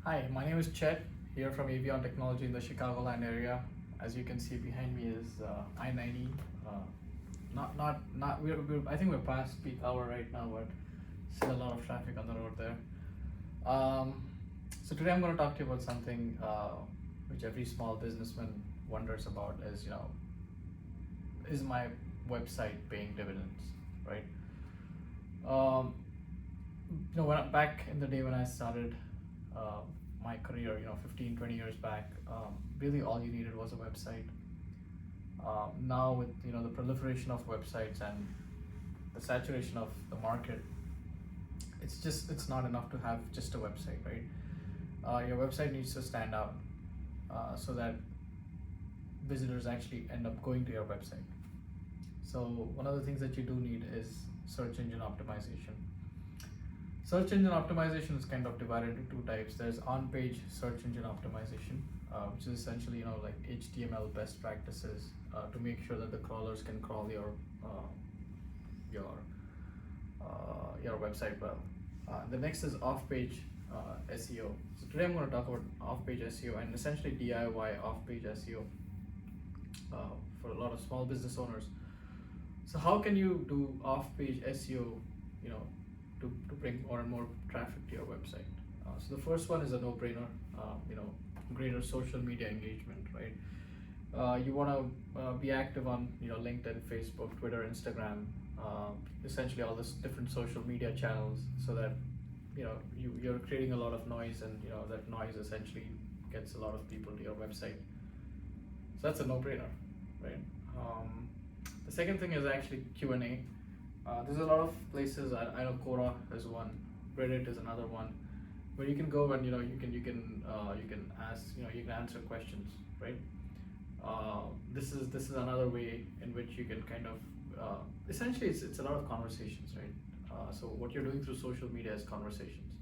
Hi, my name is Chet, here from Avion Technology in the Chicagoland area. As you can see behind me is I-90. Not I think we're past peak hour right now, but still a lot of traffic on the road there. Um, so today I'm going to talk to you about something which every small businessman wonders about is my website paying dividends, right? Um, back in the day when I started uh, my career, 15, 20 years back, really all you needed was a website. Now with the proliferation of websites and the saturation of the market, it's not enough to have just a website, right? Your website needs to stand out so that visitors actually end up going to your website. So one of the things that you do need is search engine optimization. Search engine optimization is kind of divided into two types. There's on-page search engine optimization, which is essentially like HTML best practices to make sure that the crawlers can crawl your your website well. The next is off-page SEO. So today I'm going to talk about off-page SEO and essentially DIY off-page SEO for a lot of small business owners. So how can you do off-page SEO, to bring more and more traffic to your website? So the first one is a no-brainer, greater social media engagement, right? You want to be active on LinkedIn, Facebook, Twitter, Instagram, essentially all this different social media channels, so that you're creating a lot of noise, and that noise essentially gets a lot of people to your website. So that's a no-brainer, right? The second thing is actually Q&A. There's a lot of places. I know Quora is one, Reddit is another one, where you can go and you can ask, you can answer questions, right? This is another way in which you can kind of essentially it's a lot of conversations, right? So what you're doing through social media is conversations.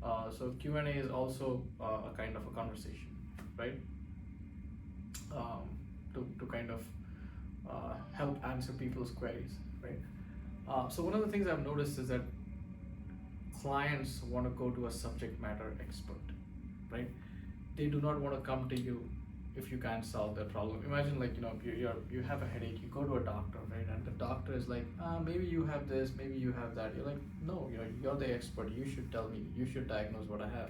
So Q&A is also a kind of a conversation, right? To kind of help answer people's queries, right? So one of the things I've noticed is that clients want to go to a subject matter expert, right? They do not want to come to you if you can't solve their problem. Imagine, like, you have a headache, you go to a doctor, right? And the doctor is like, maybe you have this, maybe you have that. You're like, no, you're the expert. You should tell me. You should diagnose what I have.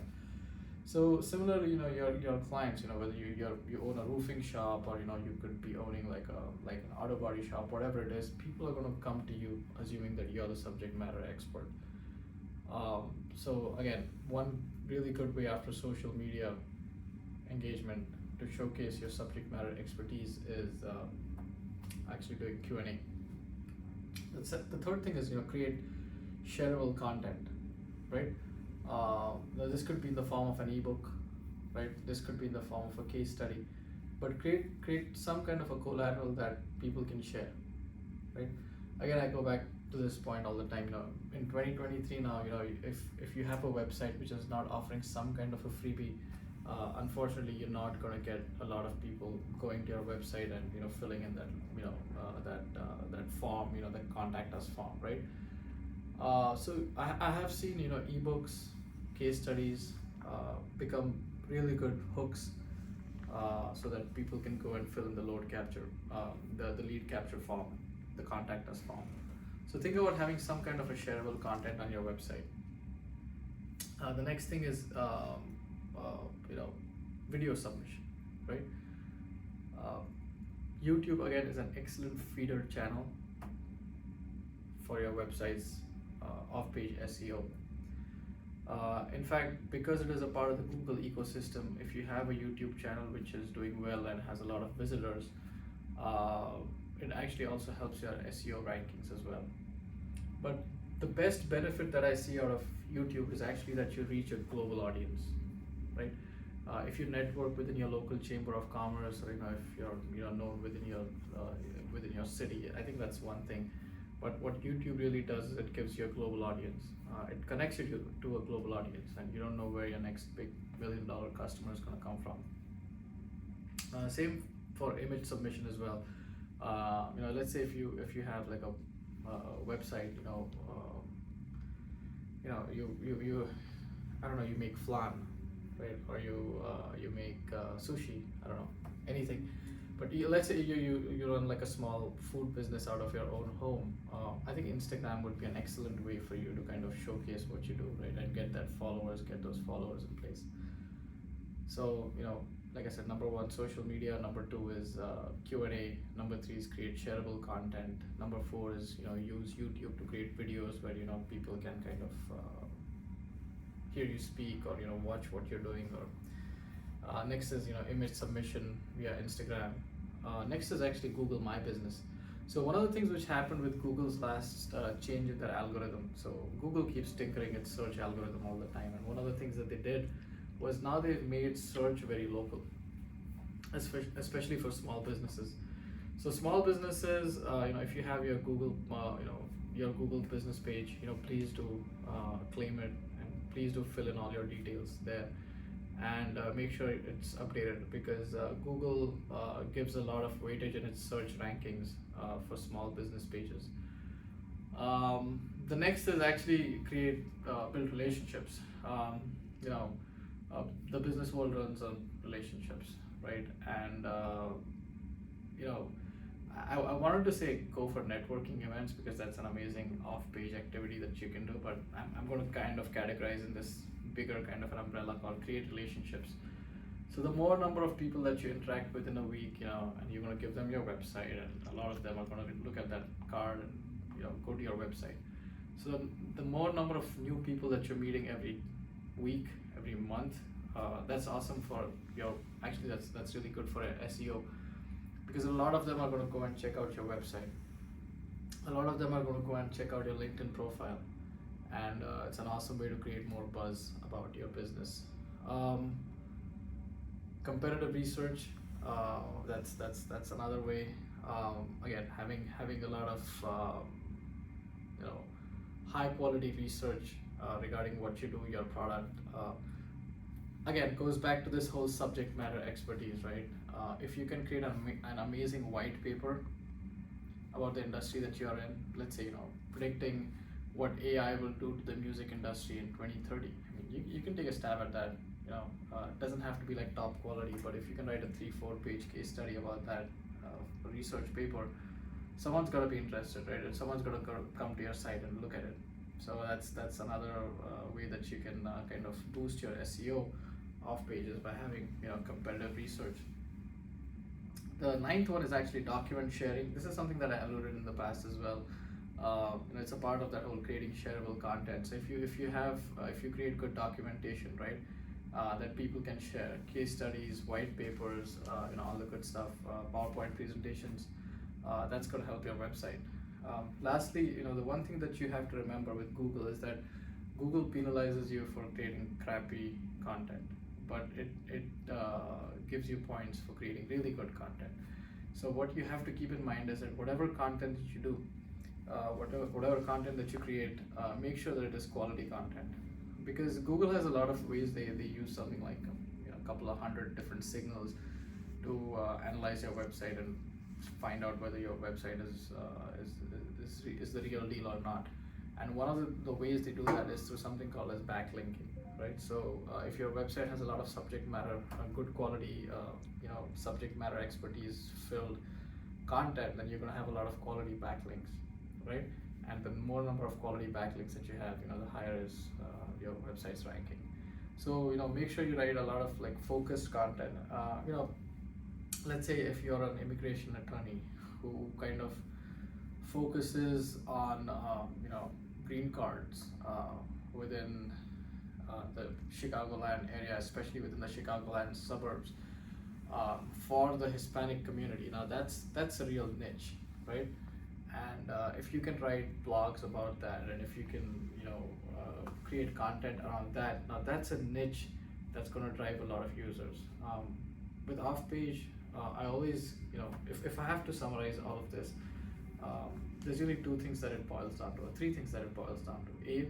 So similarly, your clients, whether you own a roofing shop, or you could be owning like an auto body shop, whatever it is, people are going to come to you assuming that you're the subject matter expert. So again, one really good way after social media engagement to showcase your subject matter expertise is actually doing Q&A. The third thing is create shareable content, right? This could be in the form of an ebook, right? This could be in the form of a case study, but create some kind of a collateral that people can share, right? Again, I go back to this point all the time. In 2023 now, if you have a website which is not offering some kind of a freebie, unfortunately, you're not going to get a lot of people going to your website and filling in that form, that contact us form, right? So I have seen ebooks, case studies become really good hooks, so that people can go and fill in the load capture, the lead capture form, the contact us form. So think about having some kind of a shareable content on your website. The next thing is video submission, right? YouTube again is an excellent feeder channel for your website's off-page SEO. In fact, because it is a part of the Google ecosystem, if you have a YouTube channel which is doing well and has a lot of visitors, it actually also helps your SEO rankings as well. But the best benefit that I see out of YouTube is actually that you reach a global audience, right? If you network within your local chamber of commerce, or if you're known within your city, I think that's one thing. But what YouTube really does is it gives you a global audience. It connects you to a global audience, and you don't know where your next big $1 million customer is going to come from. Same for image submission as well. Let's say if you have like a website, you I don't know, you make flan, right? Or you make sushi. I don't know, anything. But let's say you run like a small food business out of your own home. I think Instagram would be an excellent way for you to kind of showcase what you do, right, and get get those followers in place. So like I said, number one, social media. Number two is Q&A. Number three is create shareable content. Number four is use YouTube to create videos where people can kind of hear you speak, or watch what you're doing. Or next is image submission via Instagram. Next is actually Google My Business. So one of the things which happened with Google's last change in their algorithm. So Google keeps tinkering its search algorithm all the time, and one of the things that they did was now they've made search very local, especially for small businesses. So small businesses, if you have your Google, your Google business page, please do claim it, and please do fill in all your details there, and make sure it's updated, because Google gives a lot of weightage in its search rankings for small business pages. The next is actually build relationships. The business world runs on relationships, right? And I wanted to say go for networking events, because that's an amazing off-page activity that you can do, but I'm going to kind of categorize in this bigger kind of an umbrella called create relationships. So the more number of people that you interact with in a week, and you're going to give them your website, and a lot of them are going to look at that card and go to your website. So the more number of new people that you're meeting every week, every month, that's awesome for actually that's really good for SEO, because a lot of them are going to go and check out your website. A lot of them are going to go and check out your LinkedIn profile, and it's an awesome way to create more buzz about your business. Competitive research, that's another way. Again, having a lot of high quality research regarding what you do, your product. Again, goes back to this whole subject matter expertise, right? If you can create an amazing white paper about the industry that you're in, let's say predicting what AI will do to the music industry in 2030. I mean, you can take a stab at that. It doesn't have to be like top quality, but if you can write a 3-4 page case study about that research paper, someone's got to be interested, right? And someone's got to come to your site and look at it. So that's another way that you can kind of boost your SEO off pages, by having competitive research. The ninth one is actually document sharing. This is something that I alluded in the past as well. It's a part of that whole creating shareable content. So if you create good documentation, right, that people can share, case studies, white papers, all the good stuff, PowerPoint presentations, that's going to help your website. Lastly, the one thing that you have to remember with Google is that Google penalizes you for creating crappy content, but it gives you points for creating really good content. So what you have to keep in mind is that whatever content that you do, whatever content that you create, make sure that it is quality content, because Google has a lot of ways they use something like a couple of hundred different signals to analyze your website and find out whether your website is the real deal or not. And one of the ways they do that is through something called as backlinking, right? So if your website has a lot of subject matter, good quality, subject matter expertise filled content, then you're going to have a lot of quality backlinks, right? And the more number of quality backlinks that you have, the higher is your website's ranking. So make sure you write a lot of like focused content. Let's say if you're an immigration attorney who kind of focuses on green cards within the Chicagoland area, especially within the Chicagoland suburbs, for the Hispanic community. Now that's a real niche, right? And if you can write blogs about that, and if you can create content around that, now that's a niche that's going to drive a lot of users. With off-page, I always, if I have to summarize all of this, there's really two things that it boils down to, or three things that it boils down to. A,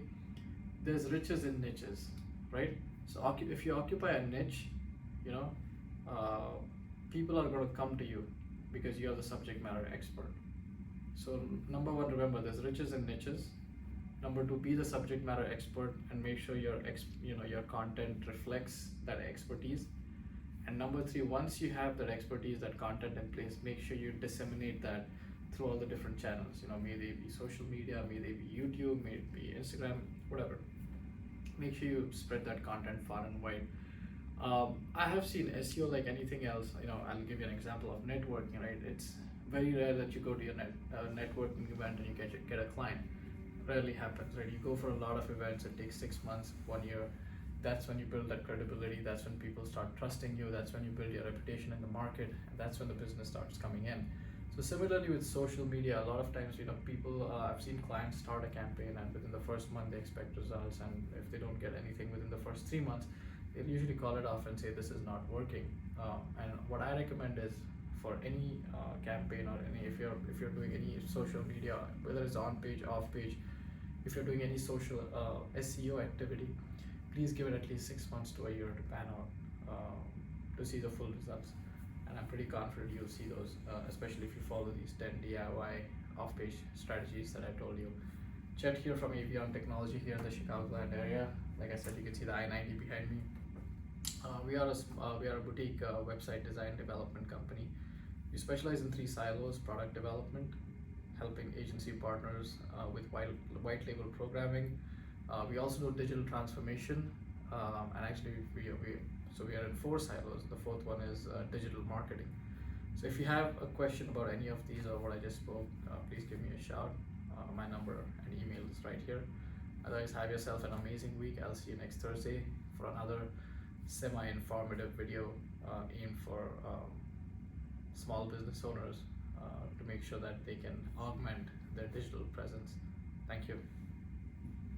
there's riches in niches, right? So if you occupy a niche, people are going to come to you because you're the subject matter expert. So number one, remember there's riches in niches. Number two, be the subject matter expert and make sure your content reflects that expertise. And number three, once you have that expertise, that content in place, make sure you disseminate that through all the different channels. May they be social media, may they be YouTube, may it be Instagram, whatever. Make sure you spread that content far and wide. I have seen SEO like anything else. I'll give you an example of networking. Right, it's very rare that you go to your networking event and you get a client. Rarely happens. Right, you go for a lot of events. It takes 6 months, 1 year. That's when you build that credibility. That's when people start trusting you. That's when you build your reputation in the market. And that's when the business starts coming in. So similarly with social media, a lot of times people. I've seen clients start a campaign and within the first month they expect results, and if they don't get anything within the first 3 months, they'll usually call it off and say this is not working. And what I recommend is for any campaign or if you're doing any social media, whether it's on page, off page, if you're doing any social SEO activity, please give it at least 6 months to a year to pan out to see the full results. And I'm pretty confident you'll see those, especially if you follow these 10 DIY off-page strategies that I told you. Chet here from Avion Technology here in the Chicagoland area. Like I said, you can see the I-90 behind me. We are a boutique website design development company. We specialize in 3 silos: product development, helping agency partners with white label programming. We also do digital transformation, and actually we are in 4 silos. The 4th one is digital marketing. So if you have a question about any of these or what I just spoke, please give me a shout. My number and email is right here. Otherwise, have yourself an amazing week. I'll see you next Thursday for another semi-informative video aimed for small business owners to make sure that they can augment their digital presence. Thank you.